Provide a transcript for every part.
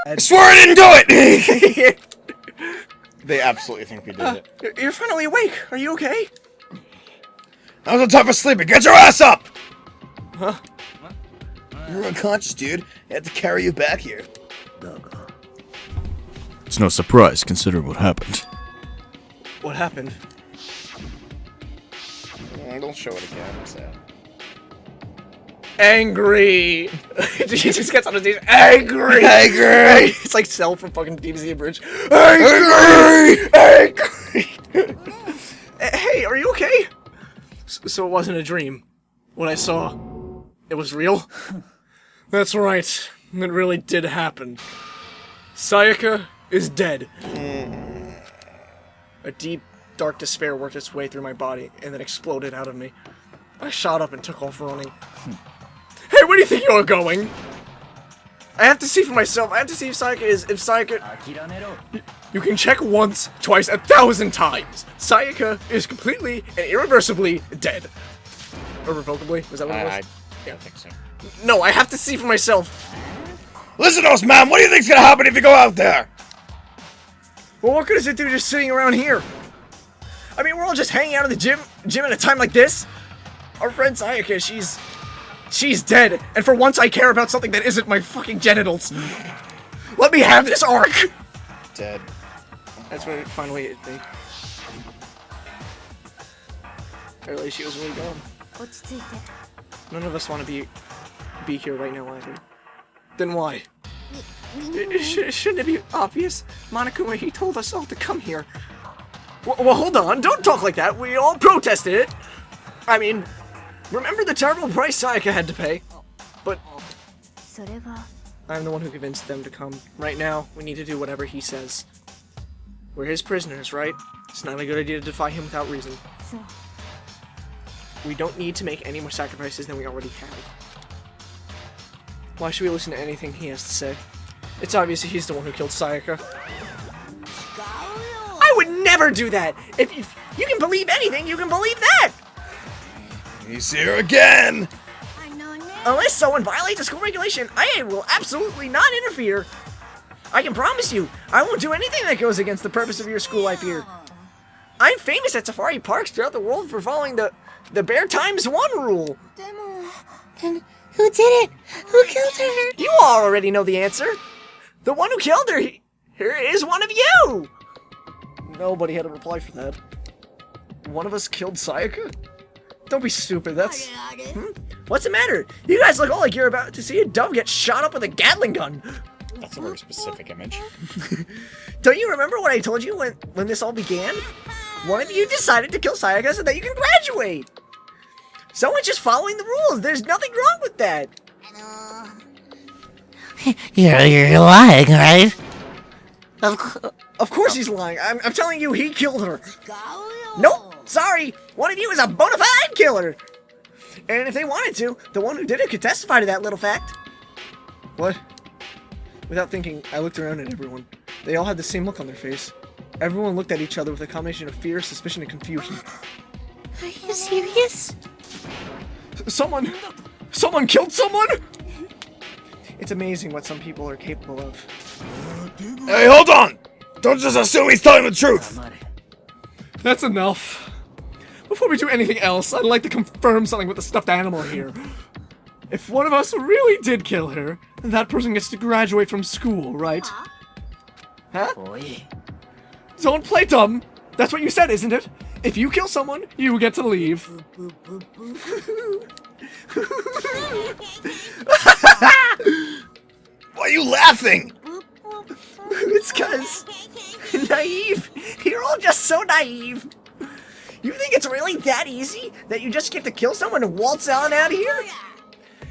I swear I didn't do it! They absolutely think we did it. You're finally awake. Are you okay? I was on top of sleeping. Get your ass up! Huh? You were unconscious, dude. I had to carry you back here. It's no surprise, considering what happened. What happened? Don't show it again. I'm sad. Angry! He just gets on his knees. Angry! Angry! It's like Cell from fucking DBZ Bridge. Angry! Angry! Hey, are you okay? So it wasn't a dream. What I saw, it was real? That's right. It really did happen. Sayaka is dead. A deep, dark despair worked its way through my body and then exploded out of me. I shot up and took off running. Hey, where do you think you're going? I have to see for myself. I have to see if Sayaka is... If Sayaka... You can check once, twice, 1,000 times. Sayaka is completely and irreversibly dead. Irrevocably? Was that what it was? I don't think so. No, I have to see for myself. Listen to us, man! What do you think's gonna happen if you go out there? Well, what good does it do just sitting around here? I mean, we're all just hanging out in the gym at a time like this. Our friend Sayaka, she's dead, and for once I care about something that isn't my fucking genitals. Let me have this arc! Dead. That's what it finally hit me. Earlier she was really gone. None of us want to be here right now either. Then why? Shouldn't it be obvious? Monokuma, he told us all to come here. Well, hold on, don't talk like that. We all protested it. I mean, remember the terrible price Sayaka had to pay? But I'm the one who convinced them to come. Right now, we need to do whatever he says. We're his prisoners, right? It's not a good idea to defy him without reason. We don't need to make any more sacrifices than we already have. Why should we listen to anything he has to say? It's obvious he's the one who killed Sayaka. I would never do that! If you can believe anything, you can believe that! He's here again! Unless someone violates a school regulation, I will absolutely not interfere. I can promise you, I won't do anything that goes against the purpose of your school life here. I'm famous at safari parks throughout the world for following the Bear Times 1 rule. Then who did it? Who killed her? You all already know the answer. The one who killed her here is one of you! Nobody had a reply for that. One of us killed Sayaka? Don't be stupid, that's... What's the matter? You guys look all like you're about to see a dove get shot up with a Gatling gun. That's a very specific image. Don't you remember what I told you when this all began? One of you decided to kill Sayaka so that you can graduate. Someone's just following the rules. There's nothing wrong with that. You're lying, right? Of course he's lying. I'm telling you, he killed her. Nope. Sorry. One of you is a bona fide killer. And if they wanted to, the one who did it could testify to that little fact. What? Without thinking, I looked around at everyone. They all had the same look on their face. Everyone looked at each other with a combination of fear, suspicion, and confusion. Are you serious? Someone killed someone? It's amazing what some people are capable of. Hey, hold on! Don't just assume he's telling the truth! That's enough. Before we do anything else, I'd like to confirm something with the stuffed animal here. If one of us really did kill her, then that person gets to graduate from school, right? Huh? Don't play dumb. That's what you said, isn't it? If you kill someone, you get to leave. Why are you laughing? It's 'cause naive. You're all just so naive. You think it's really that easy that you just get to kill someone and waltz on out of here?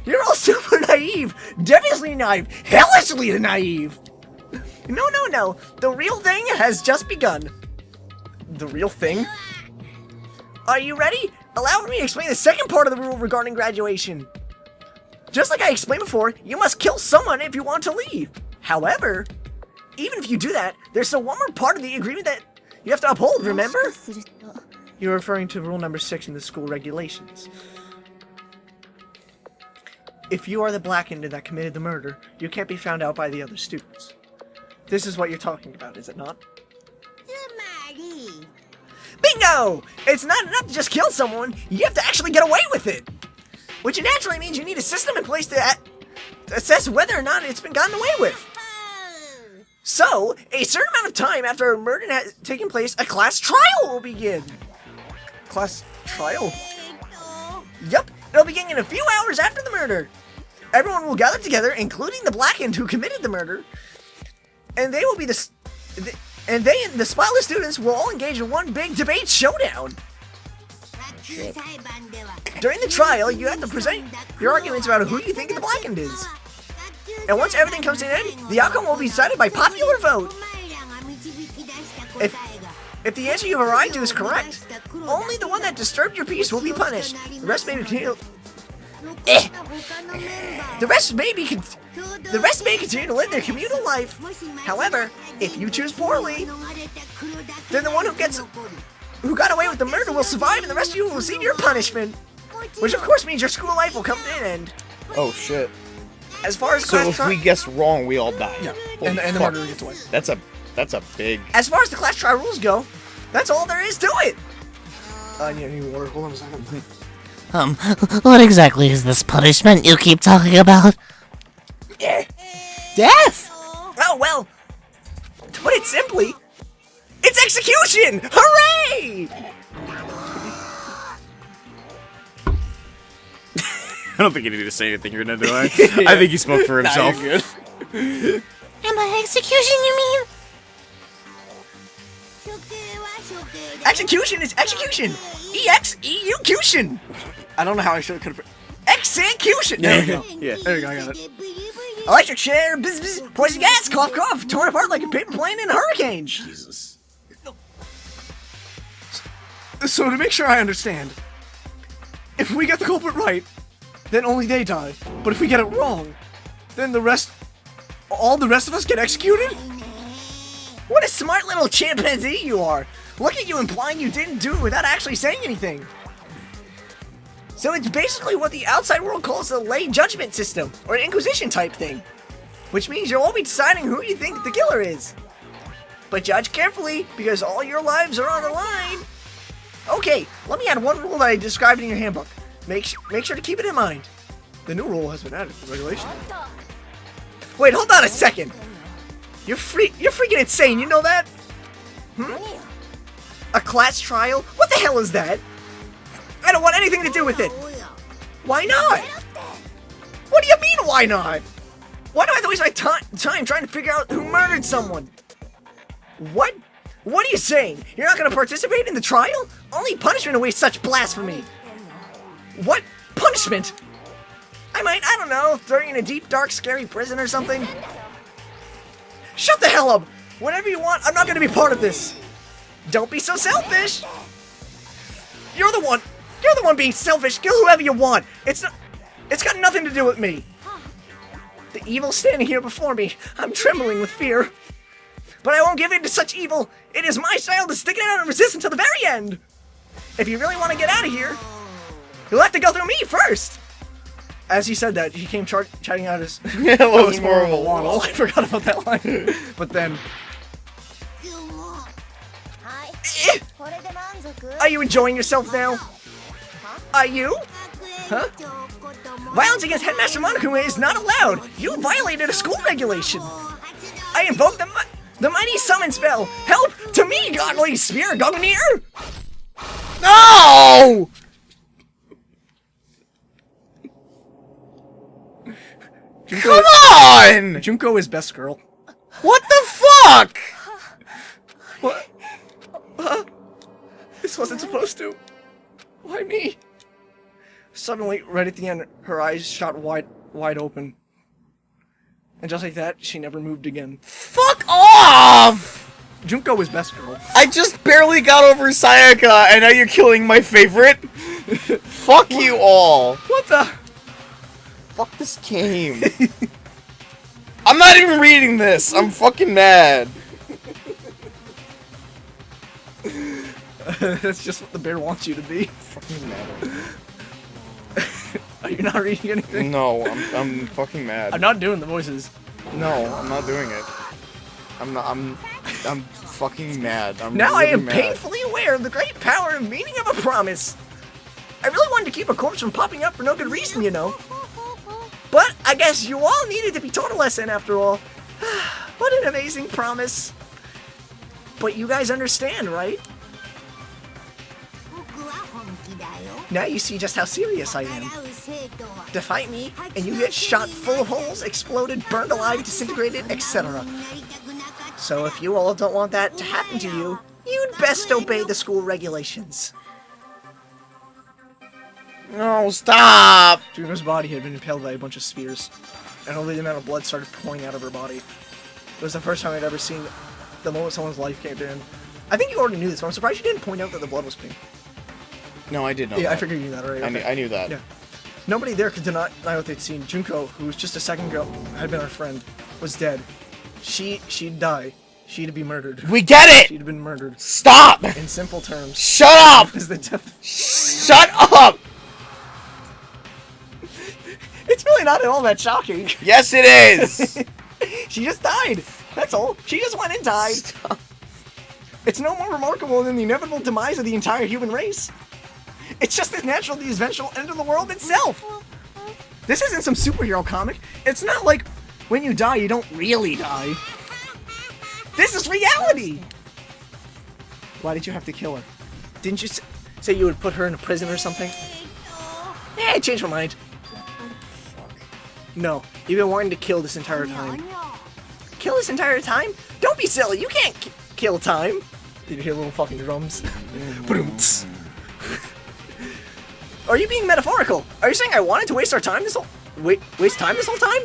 You're all super naive, devilishly naive, hellishly naive. No. The real thing has just begun. The real thing? Are you ready? Allow me to explain the second part of the rule regarding graduation. Just like I explained before, you must kill someone if you want to leave. However, even if you do that, there's still one more part of the agreement that you have to uphold, remember? You're referring to rule number 6 in the school regulations. If you are the black ended that committed the murder, you can't be found out by the other students. This is what you're talking about, is it not? Bingo! It's not enough to just kill someone, you have to actually get away with it! Which naturally means you need a system in place to assess whether or not it's been gotten away with. So, a certain amount of time after a murder has taken place, a class trial will begin. Class trial? Yup, it'll begin in a few hours after the murder. Everyone will gather together, including the blackened who committed the murder, and they will be and the spotless students will all engage in one big debate showdown. During the trial, you have to present your arguments about who you think the blackened is. And once everything comes to an end, the outcome will be decided by popular vote. If the answer you've arrived to is correct, only the one that disturbed your peace will be punished. The rest may continue. The rest may continue to live their communal life. However, if you choose poorly, then the one who got away with the murder will survive, and the rest of you will receive your punishment. Which of course means your school life will come to an end. Oh shit. As far as So if we guess wrong, we all die. Yeah. Holy And the fuck. murderer gets away. That's a big... As far as the class trial rules go, that's all there is to it. Hold on a second. What exactly is this punishment you keep talking about? Death! Oh, well, to put it simply, it's execution! Hooray! I don't think you need to say anything, you're not doing. I think he spoke for himself. Nah, you're good. And by execution, you mean? Execution is execution! E-X-E-U-cution! I don't know how I could have... Execution! There we go. Yeah. There we go, I got it. Electric chair, bzz bzz, poison gas, cough cough, torn apart like a paper plane in a hurricane. Jesus. So to make sure I understand, if we get the culprit right, then only they die. But if we get it wrong, then all the rest of us get executed? What a smart little chimpanzee you are! Look at you implying you didn't do it without actually saying anything. So it's basically what the outside world calls a lay judgment system, or an inquisition type thing. Which means you'll all be deciding who you think the killer is. But judge carefully, because all your lives are on the line. Okay, let me add one rule that I described in your handbook. Make sure to keep it in mind. The new rule has been added to the regulation. Wait, hold on a second. You're freaking insane, you know that? A class trial? What the hell is that? I don't want anything to do with it. Why not? What do you mean, why not? Why do I have to waste my time trying to figure out who murdered someone? What? What are you saying? You're not going to participate in the trial? Only punishment awaits such blasphemy. What? Punishment? I don't know, throw you in a deep, dark, scary prison or something? Shut the hell up! Whatever you want, I'm not going to be part of this. Don't be so selfish. You're the one being selfish. Kill whoever you want. It's got nothing to do with me. The evil standing here before me. I'm trembling with fear. But I won't give in to such evil. It is my style to stick it out and resist until the very end. If you really want to get out of here, you'll have to go through me first. As he said that, he came chatting out his... Yeah, that was more of a waddle. I forgot about that line. But then... Are you enjoying yourself now? Are you? Huh? Violence against Headmaster Monokuma is not allowed! You violated a school regulation! I invoke the mighty summon spell! Help to me, godly spirit Gungnir! No! Come on! Junko is best girl. What the fuck? What? This wasn't supposed to. Why me? Suddenly, right at the end, her eyes shot wide open. And just like that, she never moved again. Fuck off! Junko is best girl. I just barely got over Sayaka, and now you're killing my favorite? Fuck you all. What the? Fuck this game. I'm not even reading this. I'm fucking mad. That's just what the bear wants you to be. Fucking mad. Are you not reading anything? No, I'm fucking mad. I'm not doing the voices. No, I'm not doing it. I'm fucking mad. I'm Now really I am mad. painfully aware of the great power and meaning of a promise. I really wanted to keep a corpse from popping up for no good reason, you know. But I guess you all needed to be taught a lesson after all. What an amazing promise. But you guys understand, right? Now you see just how serious I am. To fight me, and you get shot full of holes, exploded, burned alive, disintegrated, etc. So if you all don't want that to happen to you, you'd best obey the school regulations. No, stop! Junko's body had been impaled by a bunch of spears, and only the amount of blood started pouring out of her body. It was the first time I'd ever seen the moment someone's life came to end. I think you already knew this, but I'm surprised you didn't point out that the blood was pink. No, I did know Yeah, that. I figured you knew that already. Okay. I knew that. Yeah. Nobody there could deny what they'd seen. Junko, who was just a second ago had been our friend, was dead. She'd die. She'd be murdered. We get it! She'd been murdered. Stop! In simple terms. Shut up! Is the death. Shut up! It's really not at all that shocking. Yes, it is! She just died. That's all. She just went and died. Stop. It's no more remarkable than the inevitable demise of the entire human race. It's just as natural as the eventual end of the world itself. This isn't some superhero comic. It's not like when you die, you don't really die. This is reality. Why did you have to kill her? Didn't you say you would put her in a prison or something? Yeah, I changed my mind. No, you've been wanting to kill this entire time. Kill this entire time? Don't be silly. You can't kill time. Did you hear little fucking drums? Boom-ts. Are you being metaphorical? Are you saying I wanted to waste our time this whole waste time this whole time?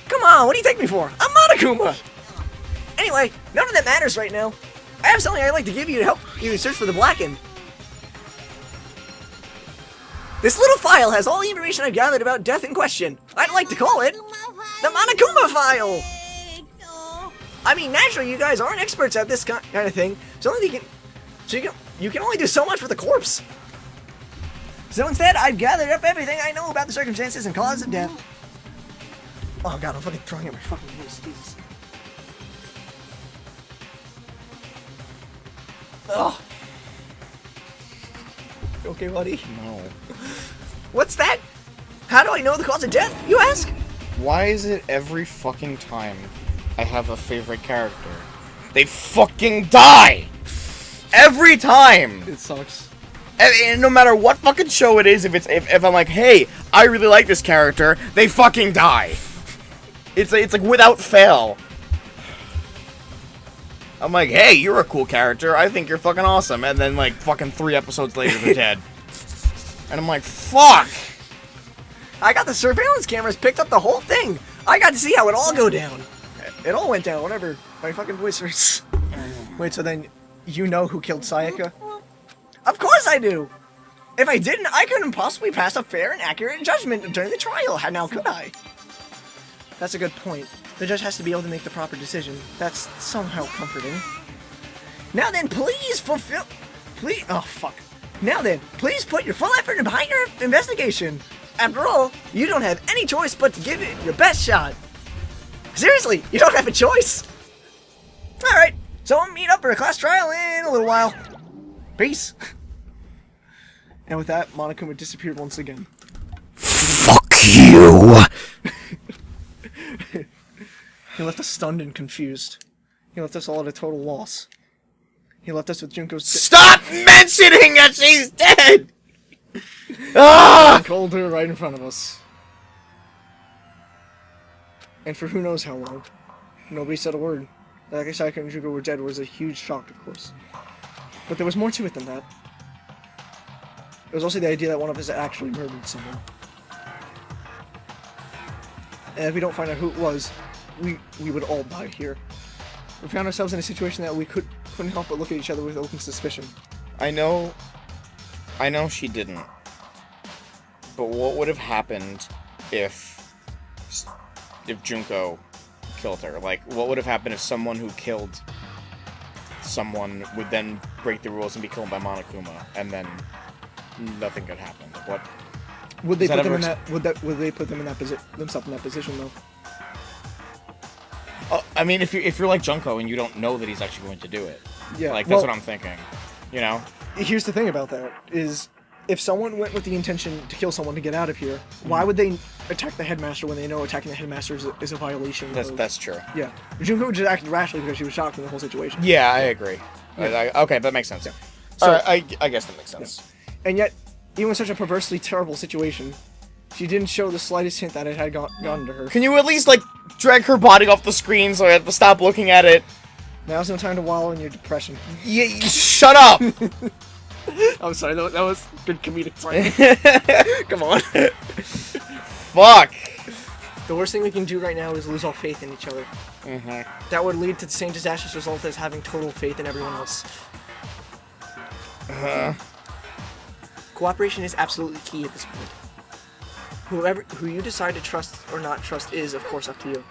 Come on, what do you take me for? I'm Monokuma. Anyway, none of that matters right now. I have something I'd like to give you to help you search for the Blackened. This little file has all the information I've gathered about death in question. I'd like to call it the Monokuma file. I mean, naturally, you guys aren't experts at this kind of thing, so you can only do so much with a corpse. So instead, I've gathered up everything I know about the circumstances and cause of death. Oh god, I'm fucking throwing at my fucking nose. Jesus. Oh. You okay, buddy? No. What's that? How do I know the cause of death, you ask? Why is it every fucking time I have a favorite character, they fucking die? Every time! It sucks. And no matter what fucking show it is, if I'm like, hey, I really like this character, they fucking die. It's like without fail. I'm like, hey, you're a cool character. I think you're fucking awesome. And then like fucking 3 episodes later, they're dead. And I'm like, fuck. I got the surveillance cameras, picked up the whole thing. I got to see how it all go down. It all went down, whatever my fucking voice hurts. Wait, so then you know who killed Sayaka? Of course I do! If I didn't, I couldn't possibly pass a fair and accurate judgment during the trial. How now could I? That's a good point. The judge has to be able to make the proper decision. That's somehow comforting. Now then, please oh fuck. Now then, please put your full effort behind your investigation. After all, you don't have any choice but to give it your best shot. Seriously, you don't have a choice. Alright, so we'll meet up for a class trial in a little while. Peace. And with that, Monokuma disappeared once again. Fuck you! He left us stunned and confused. He left us all at a total loss. He left us with Junko's Stop mentioning that she's dead! Ah! cold her right in front of us. And for who knows how long. Nobody said a word. Like Sayaka and Junko were dead was a huge shock, of course. But there was more to it than that. It was also the idea that one of us had actually murdered someone. And if we don't find out who it was, we would all die here. We found ourselves in a situation that we couldn't help but look at each other with open suspicion. I know she didn't. But what would have happened if Junko killed her? Like, what would have happened if someone who killed someone would then break the rules and be killed by Monokuma, and then nothing could happen? Like, what? Would they put them in that? Would they put them in that themselves in that position though? I mean, if you're like Junko and you don't know that he's actually going to do it, Yeah. like that's what I'm thinking. You know? Here's the thing about that is, if someone went with the intention to kill someone to get out of here, why would they attack the headmaster when they know attacking the headmaster is a violation? That's true. Yeah. Junko just acted rationally because she was shocked in the whole situation. Yeah, I agree. Okay, that makes sense. So- Alright, I guess that makes sense. And yet, even with such a perversely terrible situation, she didn't show the slightest hint that it had gotten to her. Can you at least, like, drag her body off the screen so I have to stop looking at it? Now's no time to wallow in your depression. Yeah, shut up! I'm sorry, that was good comedic timing. Come on. Fuck! The worst thing we can do right now is lose all faith in each other. Mm-hmm. That would lead to the same disastrous result as having total faith in everyone else. Cooperation is absolutely key at this point. Who you decide to trust or not trust is, of course, up to you.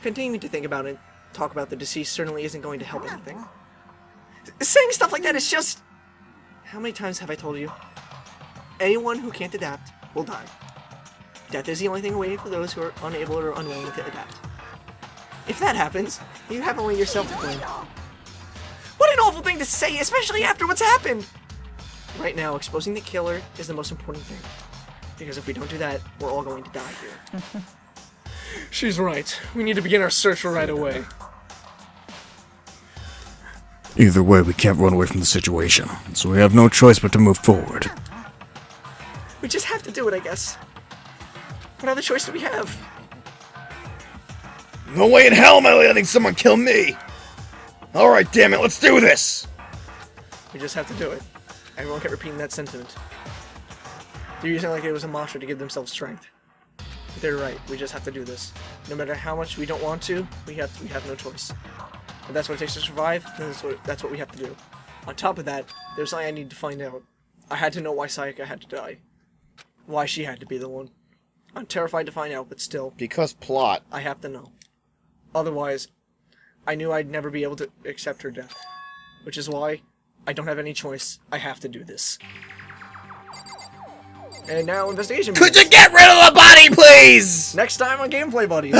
Continuing to think about it, talk about the deceased certainly isn't going to help anything. Saying stuff like that is just... How many times have I told you? Anyone who can't adapt will die. Death is the only thing waiting for those who are unable or unwilling to adapt. If that happens, you have only yourself to blame. What an awful thing to say, especially after what's happened! Right now, exposing the killer is the most important thing. Because if we don't do that, we're all going to die here. She's right. We need to begin our search right away. Either way, we can't run away from the situation, so we have no choice but to move forward. We just have to do it, I guess. What other choice do we have? No way in hell am I letting someone kill me! Alright, damn it, let's do this! We just have to do it. Everyone kept repeating that sentiment. They're using it like it was a mantra to give themselves strength. But they're right, we just have to do this. No matter how much we don't want to, we have no choice. If that's what it takes to survive, then that's what we have to do. On top of that, there's something I need to find out. I had to know why Sayaka had to die. Why she had to be the one. I'm terrified to find out, but still, Because plot. I have to know. Otherwise, I knew I'd never be able to accept her death. Which is why I don't have any choice. I have to do this. And now investigation. Could you get rid of the body, please? Next time on Gameplay Buddies.